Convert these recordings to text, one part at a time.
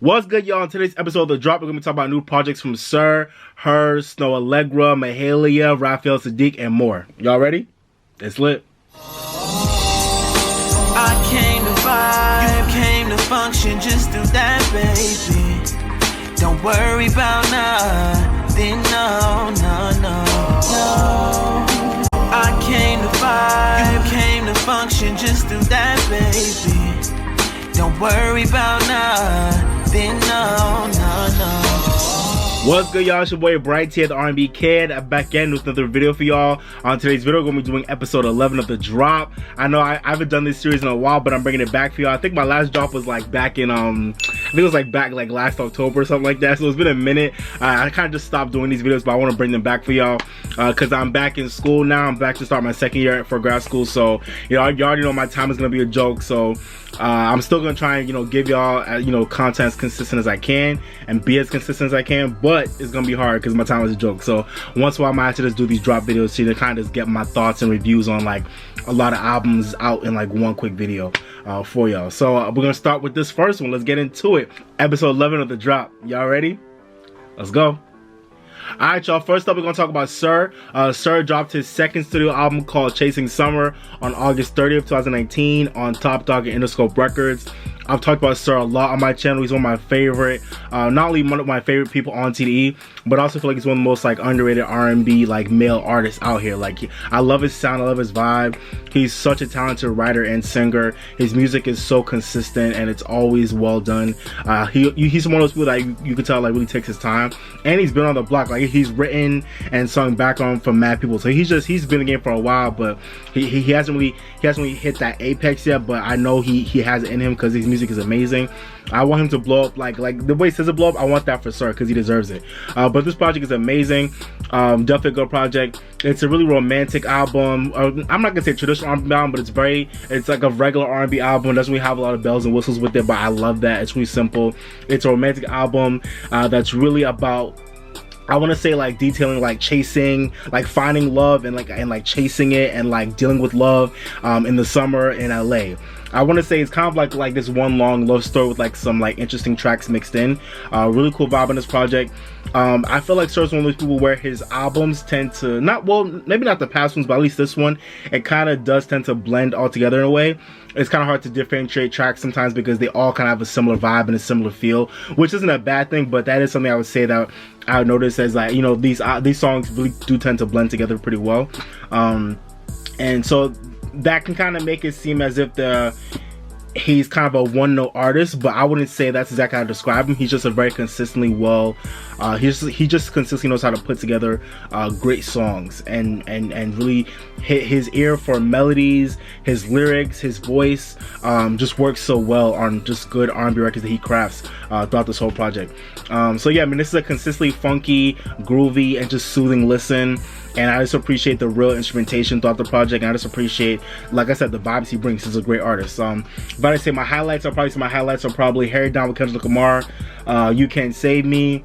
What's good, y'all? In today's episode of The Drop, we're going to be talking about new projects from SiR, H.E.R, Snoh Aalegra, Mahalia, Raphael Saadiq, and more. Y'all ready? It's lit. I came to vibe, you came to function, just do that, baby. Don't worry about nothing, no. I came to vibe, you came to function, just do that, baby. Don't worry about nothing, no. What's good, y'all? It's your boy Bright here, the R&B Kid. I'm back in with another video for y'all. On today's video, we're going to be doing episode 11 of The Drop. I know I haven't done this series in a while, but I'm bringing it back for y'all. I think my last drop was like back in, I think it was like back like last October or something like that. So it's been a minute. I kind of just stopped doing these videos, but I want to bring them back for y'all because I'm back in school now. I'm back to start my second year for grad school. So, you know, you already know my time is going to be a joke. So, I'm still going to try and, give y'all, content as consistent as I can and be as consistent as I can, but it's going to be hard because my time is a joke. So once in a while, I might have to just do these drop videos to kind of just get my thoughts and reviews on like a lot of albums out in like one quick video for y'all. So we're going to start with this first one. Let's get into it. Episode 11 of The Drop. Y'all ready? Let's go. Alright, y'all, first up we're going to talk about SiR. SiR dropped his second studio album called Chasing Summer on August 30th, 2019 on Top Dog and Interscope Records. I've talked about SiR a lot on my channel. He's one of my favorite, not only one of my favorite people on TDE, but I also feel like he's one of the most like underrated R&B like male artists out here. Like I love his sound, I love his vibe. He's such a talented writer and singer. His music is so consistent and it's always well done. He's one of those people that you can tell like really takes his time, and he's been on the block. Like he's written and sung background for mad people. So he's been in the game for a while, but he hasn't really hit that apex yet. But I know he has it in him because his music is amazing. I want him to blow up like the way SZA blow up. I want that for SiR because he deserves it. But this project is amazing. Definitely a good project. It's a really romantic album. I'm not gonna say traditional R&B album, but it's like a regular R&B album. It doesn't really have a lot of bells and whistles with it, but I love that. It's really simple. It's a romantic album that's really about, I want to say, like detailing like chasing, like finding love and like chasing it and like dealing with love in the summer in LA. I want to say it's kind of like this one long love story with like some like interesting tracks mixed in. Really cool vibe on this project. I feel like SiR's one of those people where his albums tend to maybe not the past ones, but at least this one, it kind of does tend to blend all together in a way. It's kind of hard to differentiate tracks sometimes because they all kind of have a similar vibe and a similar feel, which isn't a bad thing, but that is something I would say that I would notice as like, these songs really do tend to blend together pretty well. And so that can kind of make it seem as if he's kind of a one-note artist, but I wouldn't say that's exactly how to describe him. He's just a very consistently he just consistently knows how to put together great songs and really hit his ear for melodies. His lyrics, his voice just works so well on just good R&B records that he crafts throughout this whole project. So yeah, I mean, this is a consistently funky, groovy, and just soothing listen. And I just appreciate the real instrumentation throughout the project. And I just appreciate, like I said, the vibes he brings. He's a great artist. But I say my highlights are probably Hair Down with Kendrick Lamar, You Can't Save Me,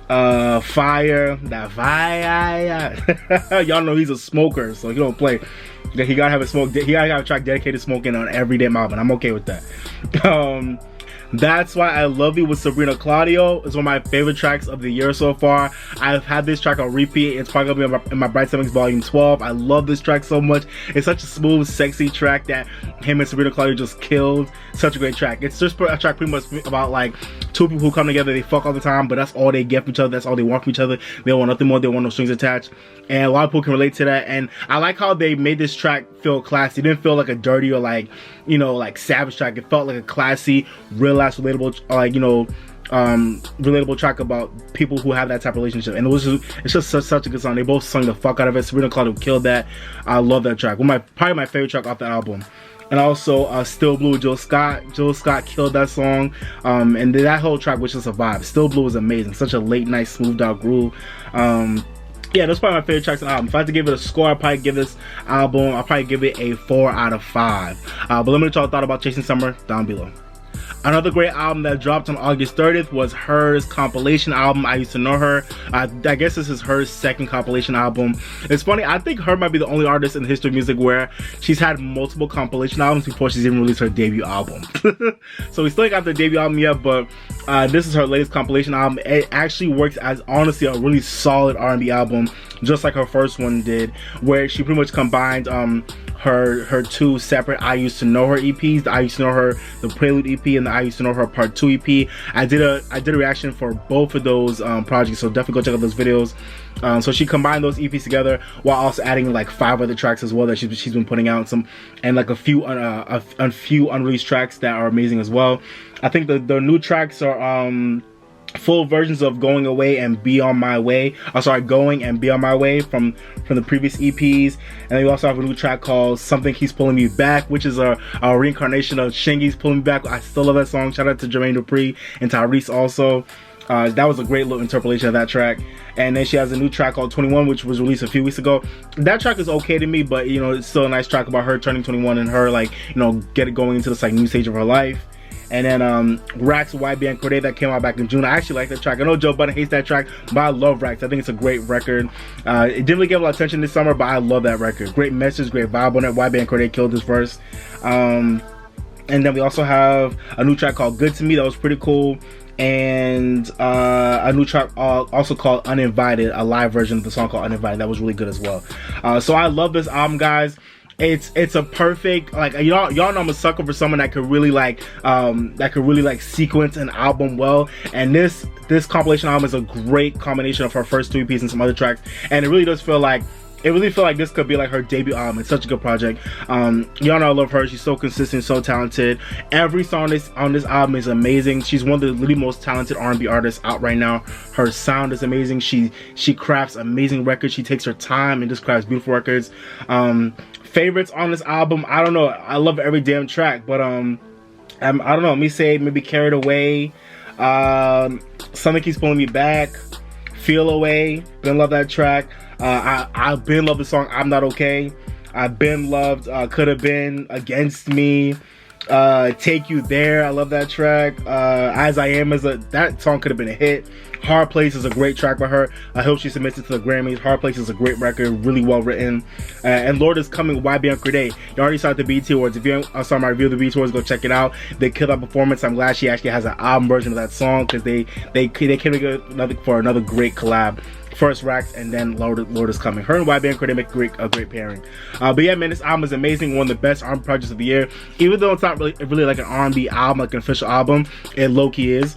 Fire, that fire. Y'all know he's a smoker, so he don't play. He gotta have a track dedicated to smoking on every damn album. I'm okay with that. That's Why I Love You with Sabrina Claudio is one of my favorite tracks of the year so far. I've had this track on repeat. It's probably gonna be in my Bright Mix Volume 12. I love this track so much. It's such a smooth, sexy track that him and Sabrina Claudio just killed. Such a great track. It's just a track pretty much about like two people who come together, they fuck all the time, but that's all they get from each other. That's all they want from each other. They want nothing more. They want no strings attached. And a lot of people can relate to that. And I like how they made this track feel classy. It didn't feel like a dirty or like, like savage track. It felt like a classy, real ass, relatable, relatable track about people who have that type of relationship. And it's just such a good song. They both sung the fuck out of it. Sabrina Claudio killed that. I love that track. Probably my favorite track off the album. And also Still Blue with Jill Scott. Jill Scott killed that song. And that whole track was just a vibe. Still Blue was amazing. Such a late night, smoothed out groove. Yeah, that's probably my favorite tracks on the album. If I had to give it a score, I'd probably give this album, I'll probably give it a 4 out of 5. But let me know what y'all thought about Chasing Summer down below. Another great album that dropped on August 30th was H.E.R's compilation album, I Used to Know Her. I guess this is H.E.R's second compilation album. It's funny, I think H.E.R might be the only artist in the history of music where she's had multiple compilation albums before she's even released her debut album. So we still ain't got the debut album yet, but This is her latest compilation album. It actually works as honestly a really solid R&B album, just like her first one did, where she pretty much combined her two separate I Used to Know Her EPs, the I Used to Know Her, the Prelude EP, and the I Used to Know Her Part 2 EP. I did a reaction for both of those projects, so definitely go check out those videos. So she combined those EPs together while also adding like 5 other tracks as well that she's been putting out, and like a few unreleased tracks that are amazing as well. I think the new tracks are full versions of Going Away and Be On My Way. Going and Be On My Way from the previous EPs. And then we also have a new track called Something Keeps Pulling Me Back, which is a reincarnation of Shingy's Pulling Me Back. I still love that song. Shout out to Jermaine Dupri and Tyrese also. That was a great little interpolation of that track. And then she has a new track called 21, which was released a few weeks ago. That track is okay to me, but you know, it's still a nice track about her turning 21 and her, like, you know, going into this like new stage of her life. And then Rax YB and Corday, that came out back in June. I actually like that track. I know Joe Budden hates that track, but I love Rax. I think it's a great record. It didn't really get a lot of attention this summer, but I love that record. Great message, great vibe on it. YB and Corday killed this verse. And then we also have a new track called Good To Me that was pretty cool. And a new track also called Uninvited, a live version of the song called Uninvited that was really good as well. So I love this album, guys. It's a perfect, like, y'all know I'm a sucker for someone that could really like sequence an album well, and this compilation album is a great combination of her first 2 EPs and some other tracks, and it really does feel like this could be like her debut album. It's such a good project. Y'all know I love her. She's so consistent, so talented. Every song on this album is amazing. She's one of the really most talented R&B artists out right now. Her sound is amazing. She crafts amazing records. She takes her time and just crafts beautiful records. Favorites on this album, I don't know. I love every damn track, but I don't know. Let me say maybe Carried Away, Something Keeps Pulling Me Back, Feel Away. Been love that track. I've been loved the song I'm Not Okay. I've been loved Could Have Been, Against Me, Take You There. I love that track. As I Am that song could have been a hit. Hard Place is a great track by her. I hope she submits it to the Grammys. Hard Place is a great record, really well written. And Lord Is Coming, YB and Corday. You already saw the BET Awards. If you saw my review of the BET Awards, go check it out. They killed that performance. I'm glad she actually has an album version of that song, because they came together for another great collab. First Rax and then Lord Is Coming. Her and YB and Corday make a great pairing. But yeah, man, this album is amazing. One of the best R&B projects of the year. Even though it's not really like an R&B album, like an official album, it low-key is.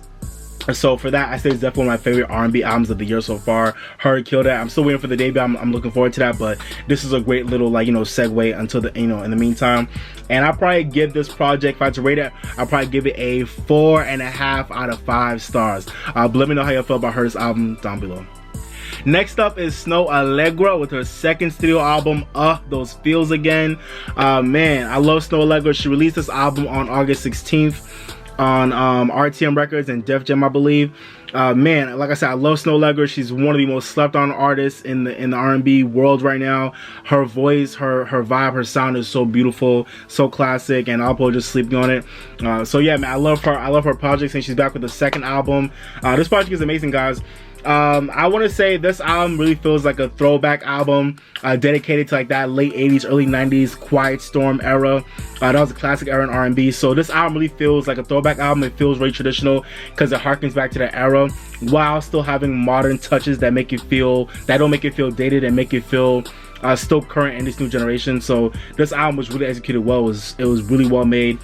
So for that, I say it's definitely one of my favorite R&B albums of the year so far. Her killed that. I'm still waiting for the debut. I'm looking forward to that, but this is a great little, like, you know, segue until the, you know, in the meantime. And I'll probably give this project, if I had to rate it, I'll probably give it a 4.5 out of 5 stars. But let me know how you feel about her album down below. Next up is Snoh Aalegra with her second studio album, Those Feels Again. Man, I love Snoh Aalegra. She released this album on August 16th on RTM Records and Def Jam, I believe. Man, like I said, I love Snoh Aalegra. She's one of the most slept on artists in the R&B world right now. Her voice, her vibe, her sound is so beautiful, so classic, and I'll probably just sleeping on it. So yeah, man, I love her projects, and she's back with the second album. This project is amazing, guys. I want to say this album really feels like a throwback album, dedicated to like that late 80s, early 90s Quiet Storm era. That was a classic era in R&B. So this album really feels like a throwback album. It feels very traditional because it harkens back to that era, while still having modern touches that don't make it feel dated and make it feel still current in this new generation. So this album was really executed well. It was really well made.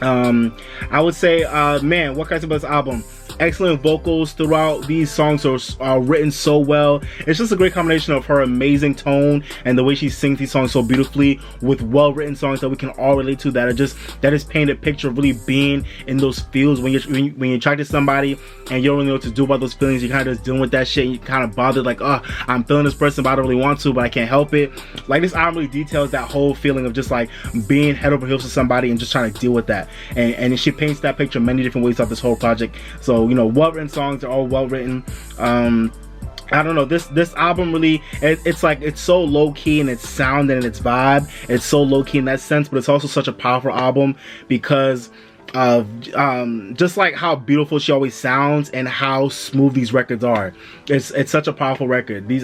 I would say, man, what can I say about this album? Excellent vocals throughout. These songs are written so well. It's just a great combination of her amazing tone and the way she sings these songs so beautifully, with well-written songs that we can all relate to, that is paint a picture of really being in those feels when you're attracted to somebody and you don't really know what to do about those feelings. You kind of just dealing with that shit, and you kind of bothered, like, oh, I'm feeling this person, but I don't really want to, but I can't help it. Like, this album really details that whole feeling of just like being head over heels to somebody and just trying to deal with that, and she paints that picture many different ways throughout this whole project. So, you know, well-written songs are all well-written. I don't know, this album really, it's so low-key in its sound and in its vibe. It's so low-key in that sense, but it's also such a powerful album because just like how beautiful she always sounds and how smooth these records are. It's such a powerful record. These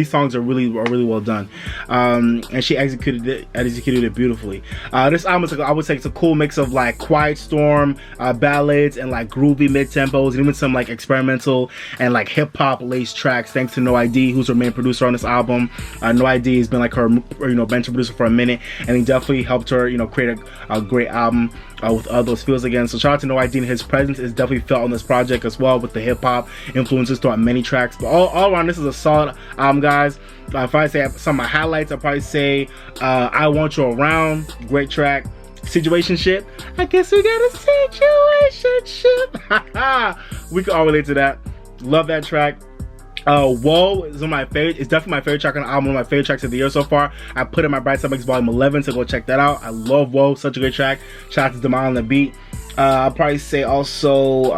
songs are really well done, and she executed it beautifully. This album is, I would say, it's a cool mix of like quiet storm ballads and like groovy mid tempos, and even some like experimental and like hip hop laced tracks. Thanks to No ID, who's her main producer on this album. No ID has been like her bench producer for a minute, and he definitely helped her create a great album with those feels again. So shout out to No ID, and his presence is definitely felt on this project as well, with the hip hop influences throughout many tracks. But all around, this is a solid album, guys. If I say some of my highlights, I'll probably say I Want You Around, great track. Situationship, I guess we got a situationship. We can all relate to that. Love that track. Whoa is one of my favorite. It's definitely my favorite track on the album. One of my favorite tracks of the year so far. I put in my Bright Side Mix Volume 11, so go check that out. I love Whoa, such a great track. Shout out to Demal on the beat. I'll probably say also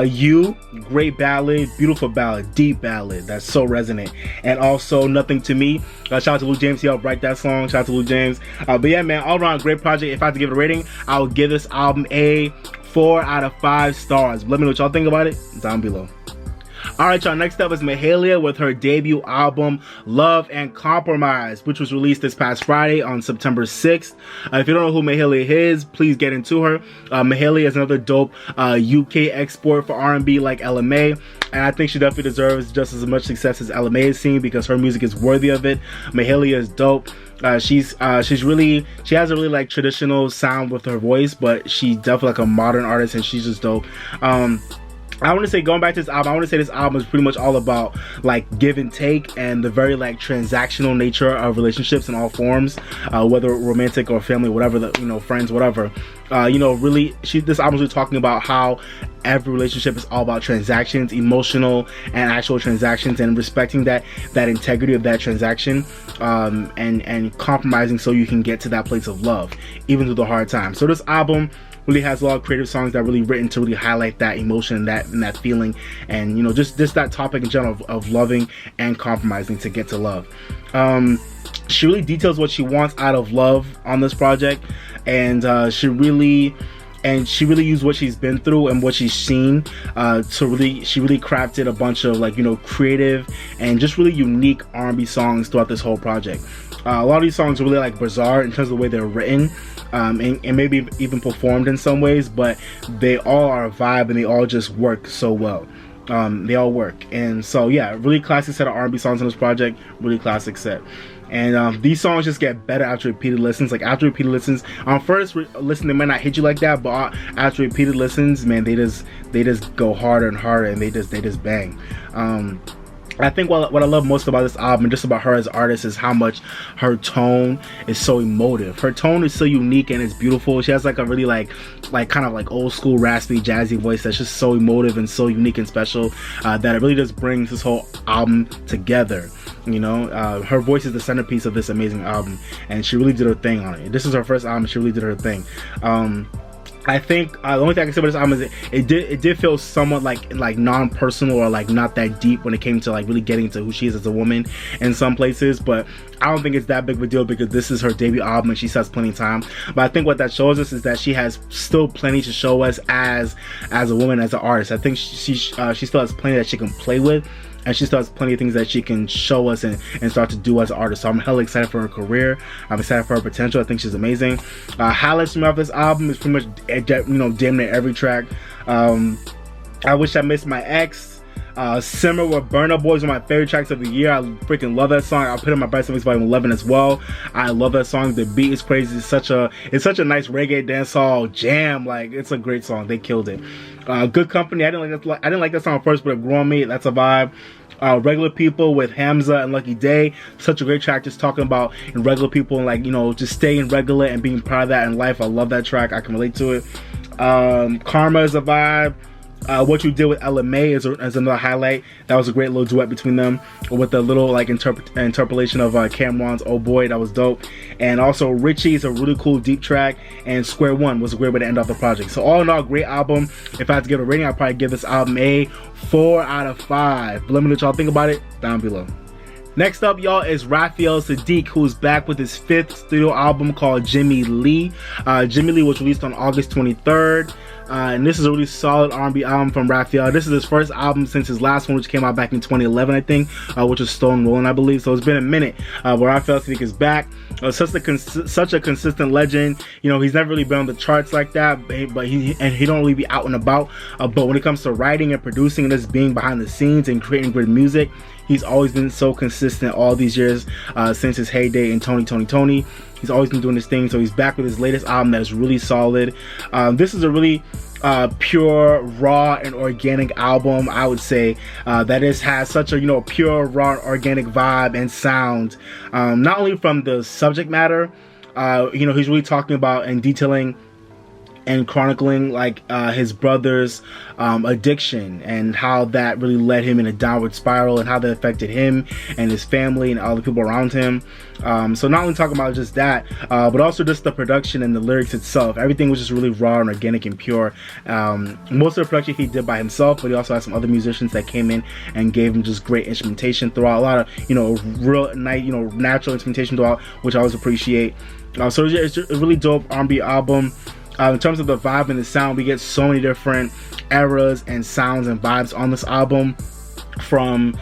You, great ballad, beautiful ballad, deep ballad that's so resonant. And also Nothing to Me. Shout out to Luke James, he helped write that song. Shout out to Luke James. But yeah, man, all around great project. If I had to give it a rating, I would give this album a 4 out of 5 stars. Let me know what y'all think about it down below. Alright, y'all, next up is Mahalia with her debut album Love and Compromise, which was released this past Friday on September 6th. If you don't know who Mahalia is, please get into her. Mahalia is another dope UK export for R&B like LMA, and I think she definitely deserves just as much success as LMA has seen, because her music is worthy of it. Mahalia is dope. She has a really like traditional sound with her voice, but she's definitely like a modern artist, and she's just dope. I want to say, going back to this album, I want to say this album is pretty much all about like give and take, and the very like transactional nature of relationships in all forms, whether romantic or family, whatever, friends, whatever. Really, this album is really talking about how every relationship is all about transactions, emotional and actual transactions, and respecting that integrity of that transaction, and compromising so you can get to that place of love, even through the hard times. So this album really has a lot of creative songs that are really written to really highlight that emotion and that feeling, and just that topic in general of loving and compromising to get to love. She really details what she wants out of love on this project, and she really used what she's been through and what she's seen she really crafted a bunch of like creative and just really unique R&B songs throughout this whole project. A lot of these songs are really like bizarre in terms of the way they're written, and maybe even performed in some ways, but they all are a vibe, and they all just work so well. They all work, and so yeah, really classic set of R&B songs on this project, really classic set. And these songs just get better after repeated listens. Like after repeated listens, on first listen they might not hit you like that, but after repeated listens, man, they just go harder and harder, and they just bang. I think what I love most about this album and just about her as an artist is how much her tone is so emotive. Her tone is so unique and it's beautiful. She has like a really like kind of like old school raspy jazzy voice that's just so emotive and so unique and special, that it really just brings this whole album together. Her voice is the centerpiece of this amazing album, and she really did her thing on it. This is her first album, she really did her thing. I think the only thing I can say about this album is it did feel somewhat like non-personal, or like not that deep when it came to like really getting to who she is as a woman in some places, but I don't think it's that big of a deal because this is her debut album and she still has plenty of time. But I think what that shows us is that she has still plenty to show us as a woman, as an artist. I think she still has plenty that she can play with, and she still has plenty of things that she can show us and start to do as an artist. So I'm hella excited for her career. I'm excited for her potential. I think she's amazing. Highlights from off this album is pretty much damn near every track. I Wish I Missed My Ex. Simmer with Burna Boy is one of my favorite tracks of the year. I freaking love that song. I'll put it in my Bright Side Mix Volume 11 as well. I love that song. The beat is crazy. It's such a nice reggae dancehall jam. Like, it's a great song. They killed it. Good Company. I didn't like that song first, but it grew on me. That's a vibe. Regular People with Hamza and Lucky Day. Such a great track, just talking about regular people and like just staying regular and being proud of that in life. I love that track. I can relate to it. Karma is a vibe. What You Did with LMA is another highlight. That was a great little duet between them with the little like interpolation of Cameron's Oh Boy. That was dope. And also Richie is a really cool deep track, and Square One was a great way to end off the project. So all in all, great album. If I had to give a rating, I'd probably give this album a 4 out of 5. But let me know what y'all think about it down below. Next up, y'all, is Raphael Saadiq, who's back with his 5th studio album called Jimmy Lee. Jimmy Lee was released on August 23rd. And this is a really solid R&B album from Raphael. This is his first album since his last one, which came out back in 2011, I think, which was Stone Rollin', I believe. So it's been a minute, but Raphael Saadiq is back. Such a consistent legend. You know, he's never really been on the charts like that, but he don't really be out and about. But when it comes to writing and producing and just being behind the scenes and creating great music, he's always been so consistent all these years since his heyday in Tony. He's always been doing this thing. So he's back with his latest album that is really solid. This is a really pure, raw, and organic album, I would say, that has such a, you know, pure, raw, organic vibe and sound. Not only from the subject matter, you know, he's really talking about and detailing and chronicling like his brother's addiction and how that really led him in a downward spiral and how that affected him and his family and all the people around him. So not only talking about just that, but also just the production and the lyrics itself. Everything was just really raw and organic and pure. Most of the production he did by himself, but he also had some other musicians that came in and gave him just great instrumentation throughout. A lot of, you know, real nice, you know, natural instrumentation throughout, which I always appreciate. So it's just a really dope R&B album. In terms of the vibe and the sound, we get so many different eras and sounds and vibes on this album, from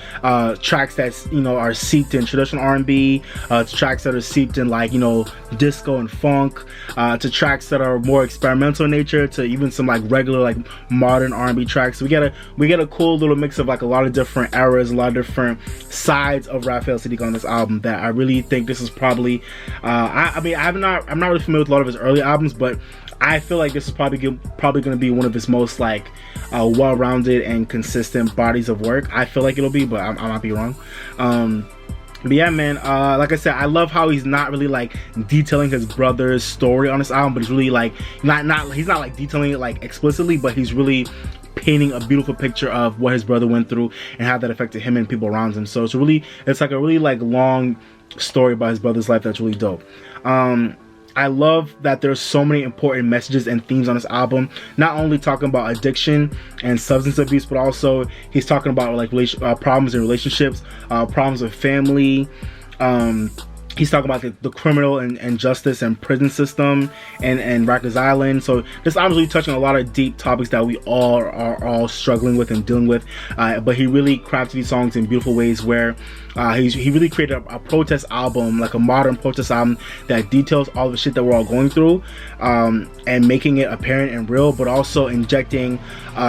tracks that, you know, are seeped in traditional R&B, to tracks that are seeped in, like, you know, disco and funk, to tracks that are more experimental in nature, to even some like regular, like, modern R&B tracks. So we get a cool little mix of like a lot of different eras, a lot of different sides of Raphael Saadiq on this album that I really think this is probably I mean, I'm not really familiar with a lot of his early albums, but I feel like this is probably going to be one of his most like well-rounded and consistent bodies of work. I feel like it'll be, but I might be wrong. But yeah, man, like I said, I love how he's not really like detailing his brother's story on this album, but he's really like he's not like detailing it like explicitly, but he's really painting a beautiful picture of what his brother went through and how that affected him and people around him. So it's like a really like long story about his brother's life that's really dope. I love that there's so many important messages and themes on this album, not only talking about addiction and substance abuse, but also he's talking about like problems in relationships, problems with family. He's talking about the criminal and justice and prison system and Rikers Island. So this album's really touching a lot of deep topics that we all are all struggling with and dealing with. But he really crafted these songs in beautiful ways where he really created a protest album, like a modern protest album that details all the shit that we're all going through, and making it apparent and real, but also injecting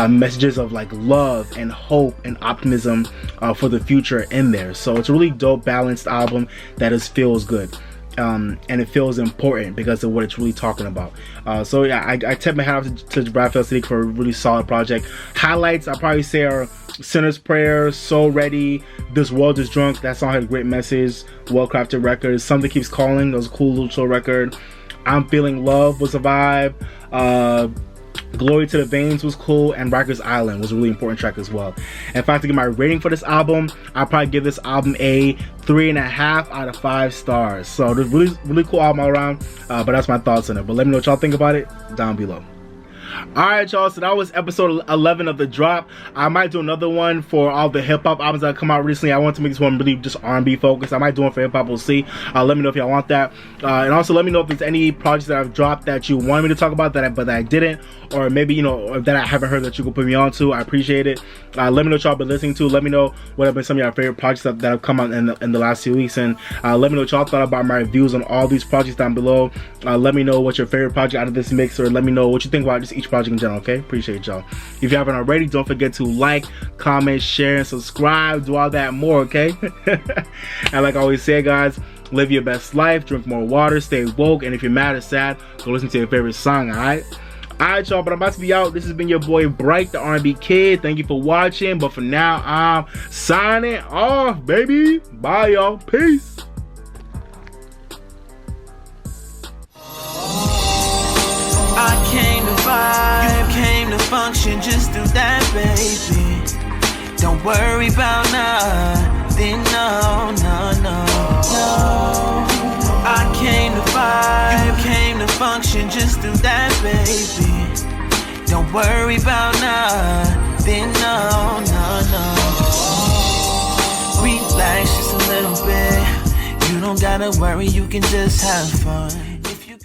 messages of like love and hope and optimism for the future in there. So it's a really dope, balanced album that feels good. And it feels important because of what it's really talking about. So yeah, I tip my hat off to Raphael Saadiq for a really solid project. Highlights I'd probably say are Sinner's Prayer, So Ready, This World Is Drunk. That song had a great message. Well-crafted record. Something Keeps Calling, that was a cool little chill record. I'm Feeling Love was a vibe. Glory to the Veins was cool, and Rikers Island was a really important track as well. And if I have to give my rating for this album, I'll probably give this album a 3.5 out of 5 stars. So it's really cool album all around, but that's my thoughts on it. But let me know what y'all think about it down below. Alright, y'all, so that was episode 11 of The Drop. I might do another one for all the hip-hop albums that have come out recently. I want to make this one really just R&B focused. I might do one for hip-hop, we'll see. Let me know if y'all want that. And also let me know if there's any projects that I've dropped that you wanted me to talk about but that I didn't, or maybe, you know, that I haven't heard that you could put me on to. I appreciate it. Let me know what y'all been listening to. Let me know what have been some of your favorite projects that have come out in the last few weeks. And let me know what y'all thought about my reviews on all these projects down below. Let me know what's your favorite project out of this mix, or let me know what you think about just each project in general, okay? Appreciate y'all. If you haven't already, don't forget to like, comment, share, and subscribe. Do all that more, okay? And like I always say, guys, live your best life, drink more water, stay woke, and if you're mad or sad, go listen to your favorite song, alright? Alright, y'all, but I'm about to be out. This has been your boy Bright, the R&B Kid. Thank you for watching, but for now, I'm signing off, baby. Bye, y'all. Peace. I came to vibe, you came to function, just do that, baby. Don't worry about nothing, no. I came to vibe, you came to function, just do that, baby. Don't worry about nothing, no. Relax just a little. don't gotta worry, you can just have fun.